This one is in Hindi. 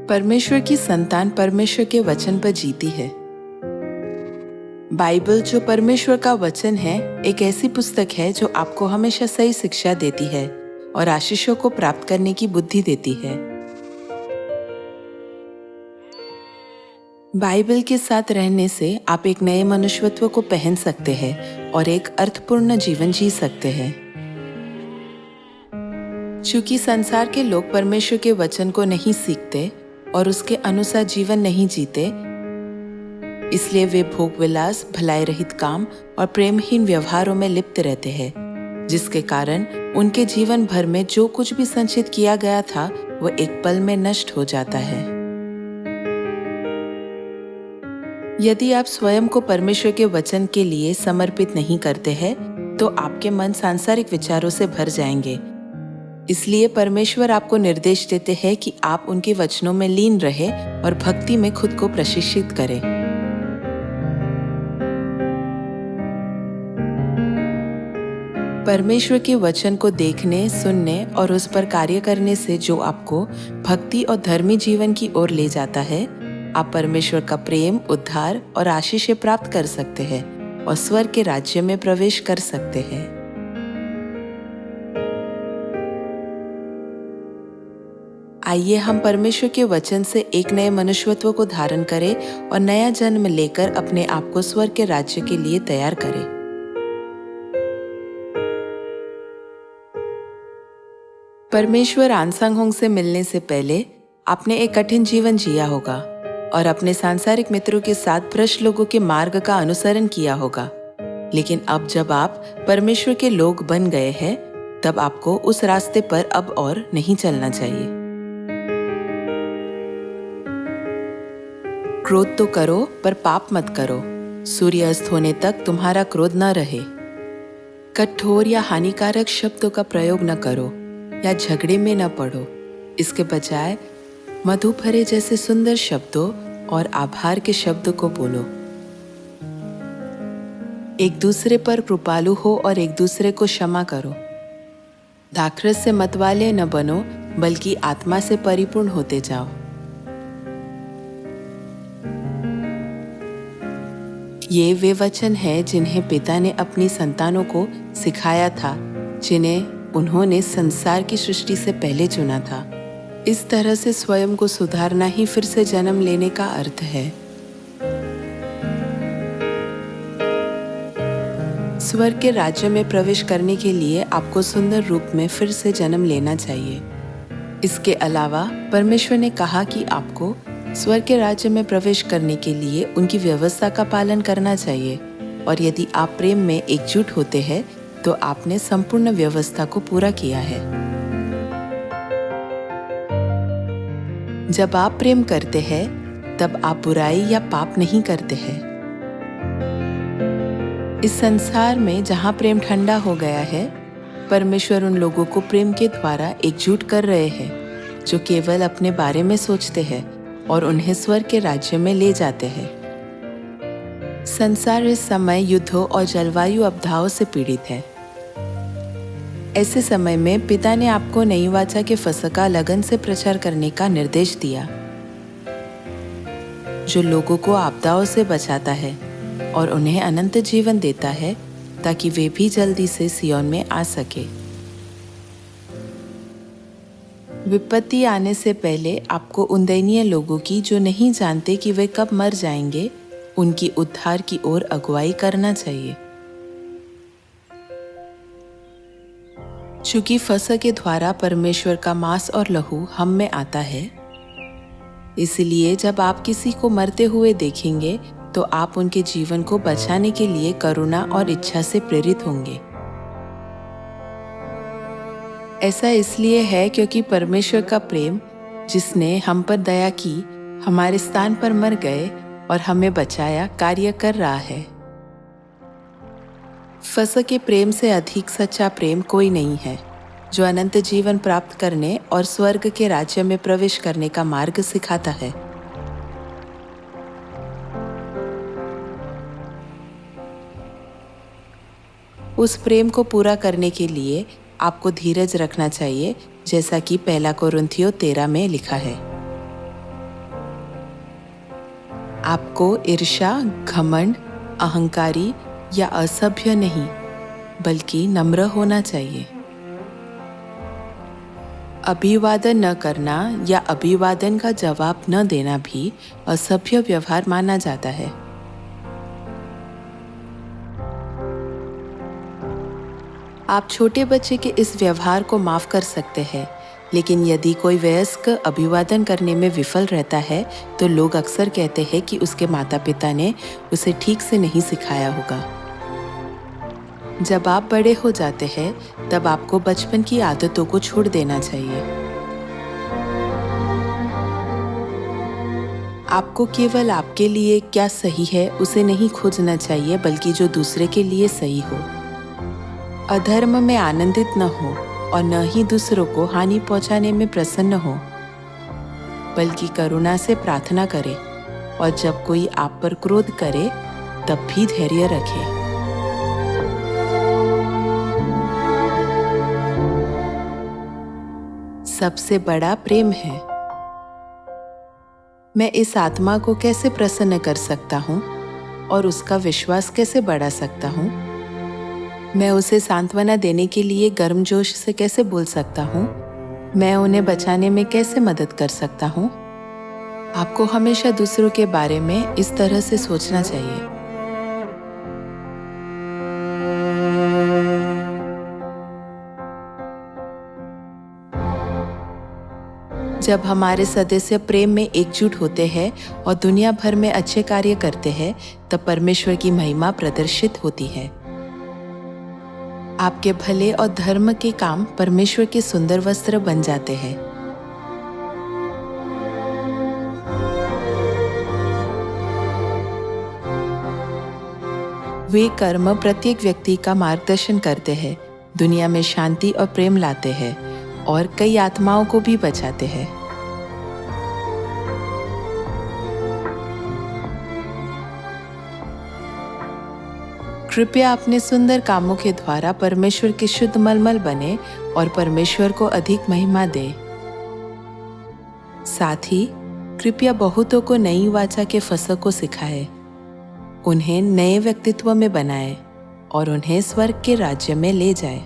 परमेश्वर की संतान परमेश्वर के वचन पर जीती है। बाइबल जो परमेश्वर का वचन है, एक ऐसी पुस्तक है जो आपको हमेशा सही शिक्षा देती है और आशीषों को प्राप्त करने की बुद्धि देती है। बाइबल के साथ रहने से आप एक नए मनुष्यत्व को पहन सकते हैं और एक अर्थपूर्ण जीवन जी सकते हैं। चूंकि संसार के लोग परमेश्वर के वचन को नहीं सीखते और उसके अनुसार जीवन नहीं जीते, इसलिए वे भोग विलास, भलाई रहित काम और प्रेमहीन व्यवहारों में लिप्त रहते हैं, जिसके कारण उनके जीवन भर में जो कुछ भी संचित किया गया था वह एक पल में नष्ट हो जाता है। यदि आप स्वयं को परमेश्वर के वचन के लिए समर्पित नहीं करते हैं, तो आपके मन सांसारिक विचारों से भर जाएंगे। इसलिए परमेश्वर आपको निर्देश देते हैं कि आप उनके वचनों में लीन रहे और भक्ति में खुद को प्रशिक्षित करें। परमेश्वर के वचन को देखने, सुनने और उस पर कार्य करने से जो आपको भक्ति और धर्मी जीवन की ओर ले जाता है, आप परमेश्वर का प्रेम, उद्धार और आशीष प्राप्त कर सकते हैं और स्वर्ग के राज्य में प्रवेश कर सकते हैं। आइए हम परमेश्वर के वचन से एक नए मनुष्यत्व को धारण करें और नया जन्म लेकर अपने आप को स्वर्ग के राज्य के लिए तैयार करें। परमेश्वर आनसांग होंग से मिलने से पहले आपने एक कठिन जीवन जिया होगा और अपने सांसारिक मित्रों के साथ भ्रष्ट लोगों के मार्ग का अनुसरण किया होगा। लेकिन अब जब आप परमेश्वर के लोग बन गए हैं, तब आपको उस रास्ते पर अब और नहीं चलना चाहिए। क्रोध तो करो पर पाप मत करो। सूर्य अस्त होने तक तुम्हारा क्रोध न रहे। कठोर या हानिकारक शब्दों का प्रयोग न करो या झगड़े में न पड़ो। इसके बजाय मधु भरे जैसे सुंदर शब्दों और आभार के शब्दों को बोलो। एक दूसरे पर कृपालु हो और एक दूसरे को क्षमा करो। दाखरस से मतवाले न बनो, बल्कि आत्मा से परिपूर्ण होते जाओ। ये वे वचन हैं जिन्हें पिता ने अपनी संतानों को सिखाया था, जिन्हें उन्होंने संसार की सृष्टि से पहले चुना था। इस तरह से स्वयं को सुधारना ही फिर से जन्म लेने का अर्थ है। स्वर्ग के राज्य में प्रवेश करने के लिए आपको सुंदर रूप में फिर से जन्म लेना चाहिए। इसके अलावा परमेश्वर ने कहा कि आपको स्वर्ग के राज्य में प्रवेश करने के लिए उनकी व्यवस्था का पालन करना चाहिए, और यदि आप प्रेम में एकजुट होते हैं तो आपने संपूर्ण व्यवस्था को पूरा किया है। जब आप प्रेम करते हैं, तब आप बुराई या पाप नहीं करते हैं। इस संसार में जहां प्रेम ठंडा हो गया है, परमेश्वर उन लोगों को प्रेम के द्वारा एकजुट कर रहे हैं जो केवल अपने बारे में सोचते हैं और उन्हें स्वर्ग के राज्य में ले जाते हैं। संसार इस समय युद्धों और जलवायु आपदाओं से पीड़ित है। ऐसे समय में पिता ने आपको नई वाचा के फसह का लगन से प्रचार करने का निर्देश दिया, जो लोगों को आपदाओं से बचाता है और उन्हें अनंत जीवन देता है, ताकि वे भी जल्दी से सियोन में आ सके। विपत्ति आने से पहले आपको उन दयनीय लोगों की, जो नहीं जानते कि वे कब मर जाएंगे, उनकी उद्धार की ओर अगुवाई करना चाहिए। चूंकि फसह के द्वारा परमेश्वर का मांस और लहू हम में आता है, इसलिए जब आप किसी को मरते हुए देखेंगे तो आप उनके जीवन को बचाने के लिए करुणा और इच्छा से प्रेरित होंगे। ऐसा इसलिए है क्योंकि परमेश्वर का प्रेम, जिसने हम पर दया की, हमारे स्थान पर मर गए और हमें बचाया, कार्य कर रहा है। फसह के प्रेम से अधिक सच्चा प्रेम कोई नहीं है, जो अनंत जीवन प्राप्त करने और स्वर्ग के राज्य में प्रवेश करने का मार्ग सिखाता है। उस प्रेम को पूरा करने के लिए आपको धीरज रखना चाहिए, जैसा कि 1 कोरिन्थियों 13 में लिखा है। आपको ईर्ष्या, घमंड, अहंकारी या असभ्य नहीं, बल्कि नम्र होना चाहिए। अभिवादन न करना या अभिवादन का जवाब न देना भी असभ्य व्यवहार माना जाता है। आप छोटे बच्चे के इस व्यवहार को माफ कर सकते हैं, लेकिन यदि कोई वयस्क अभिवादन करने में विफल रहता है तो लोग अक्सर कहते हैं कि उसके माता पिता ने उसे ठीक से नहीं सिखाया होगा। जब आप बड़े हो जाते हैं तब आपको बचपन की आदतों को छोड़ देना चाहिए। आपको केवल आपके लिए क्या सही है उसे नहीं खोजना चाहिए, बल्कि जो दूसरे के लिए सही हो। अधर्म में आनंदित न हो और न ही दूसरों को हानि पहुंचाने में प्रसन्न हो, बल्कि करुणा से प्रार्थना करें और जब कोई आप पर क्रोध करे तब भी धैर्य रखें। सबसे बड़ा प्रेम है। मैं इस आत्मा को कैसे प्रसन्न कर सकता हूँ और उसका विश्वास कैसे बढ़ा सकता हूँ? मैं उसे सांत्वना देने के लिए गर्मजोश से कैसे बोल सकता हूँ? मैं उन्हें बचाने में कैसे मदद कर सकता हूँ? आपको हमेशा दूसरों के बारे में इस तरह से सोचना चाहिए। जब हमारे सदस्य प्रेम में एकजुट होते हैं और दुनिया भर में अच्छे कार्य करते हैं, तब परमेश्वर की महिमा प्रदर्शित होती है। आपके भले और धर्म के काम परमेश्वर के सुंदर वस्त्र बन जाते हैं। वे कर्म प्रत्येक व्यक्ति का मार्गदर्शन करते हैं, दुनिया में शांति और प्रेम लाते हैं और कई आत्माओं को भी बचाते हैं। कृपया अपने सुंदर कामों के द्वारा परमेश्वर के शुद्ध मलमल बने और परमेश्वर को अधिक महिमा दे। साथ ही कृपया बहुतों को नई वाचा के फसक को सिखाए, उन्हें नए व्यक्तित्व में बनाए और उन्हें स्वर्ग के राज्य में ले जाए।